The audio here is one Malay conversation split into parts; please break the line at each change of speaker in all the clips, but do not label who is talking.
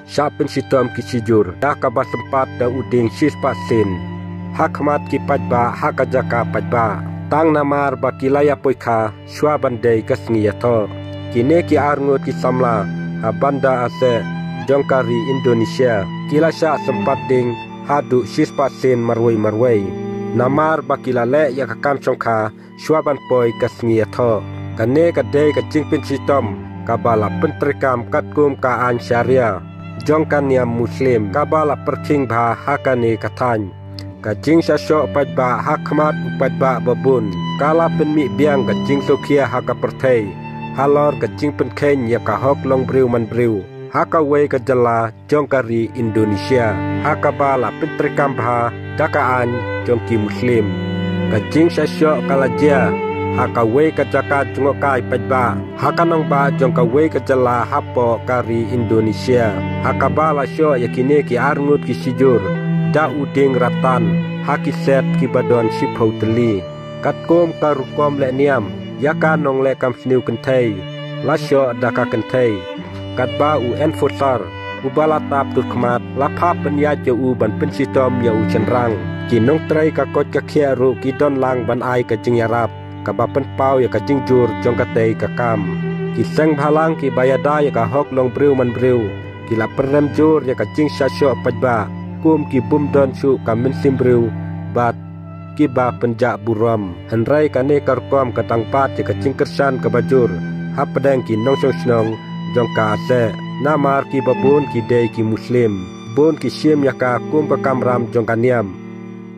Sya pensitom ki sijur dah ka ba sempat da uding sis pasin. Hakmat ki pajba hakajaka pajba. Tang namar bakilaya poika shwa bandai kasngiyatho. Kine ki arngut ki samla banda ase jongkari Indonesia. Kila sya sempat ding hadu sis pasin marwai. Namar bakila le ya kakam chongkha shwaban poi kasngiyatho. Kane kadai kacing pensitom kabala pentrikam katkum ka an syariah. Jongkan niam muslim kabala perking bha hakane katany. Kacing syasyo pajba hakmat upajba babun. Kala penmi biang kacing sokia haka pertai. Halor kacing penkhen ya kahok long briu man briu. Haka wei kajala jongkari Indonesia. Haka bala pentrikam bha dakaan jongki muslim. Kacing syasyo kalajia. Haka wei kajaka jungokai pajba. Haka nong ba jongka wei kajala hapo kari Indonesia. Haka bala syo yakine ki arngut ki sijur. Da uding ratan. Haki set ki badon sipho teli. Katkom karukom le niam. Yaka nong le kam sniu kentai. Lasyo daka kentai. Katba UN Futsar. Ubala tap turkmat. Lapha penyat ya u ban pensitom ya u cenrang. Kinong trai kakot kakia ru ki don lang ban ai kacing yarap. Kabapen pau ya kacing jur jong katei kakam. Kiseng bhalang ki bayada ya kahok long briu man briu. Kila perem jur ya kacing syasyo pajba. Kum ki bum don su kamin simbriu. Bat ki ba penjak buram. Henrai kane karkom katangpat ya kacing kersan kabajur. Hapadeng ki nong snong jong ka ase. Namar ki babun ki dei ki muslim. Bun ki syim ya ka kum kamram jong kaniam.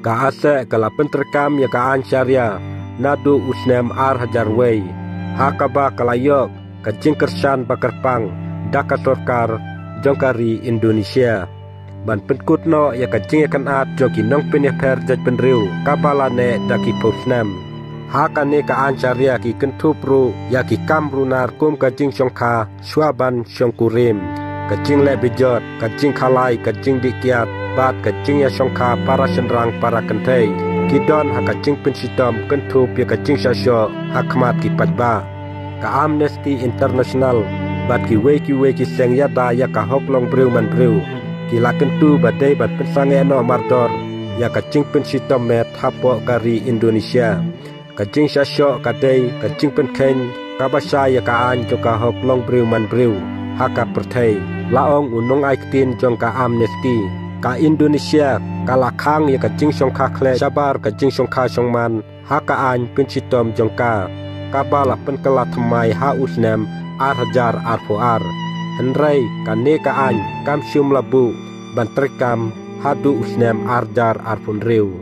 Ka ase kala penterkam ya ka an syariah. Nadu usnem ar hajar wei. Hakaba kalayok kacing kersan bakarpang. Daka sorkar jongkari Indonesia. Ban penkutno ya kacing akan at joki nong penyeper jaj penriu. Kabalane daki posnem. Hakane ka an syariah ki kentupru ya ki kamru narkum kacing syongka swaban syongkurim. Kacing le bijot, kacing khalai, kacing dikiat. Bat kacing ya syongka para senrang para kentai. Kidon hakacing pensitom kentup ya kacing syasyo hakmat ki pajba. Ka Amnesty International bat ki wei ki seng yada ya ka hoklong briu man briu. Kila kentu badai bat pensange no mardor ya kacing pensitom met hapo kari Indonesia. Kacing syasyo kadai kacing penkhen kabasya ya ka an jo ka hoklong briu man briu. Haka pertai laong unong aiktin jong ka Amnesty. Ka Indonesia kalakang ya kacing syongka kle sabar kacing syongka syongman haka an pensitom jongka kabala penkela thmai ha usnem ar hajar arfoar henrai kane ka an kam syum labu bantrikam hadu usnem arjar arfunriu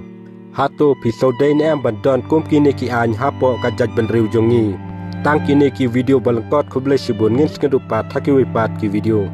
hatu pisodain em bandon kum kini ki an hapo kajaj benriu jongi tang kini ki video balengkot kuble sibun ngin skedupat haki wipat ki video.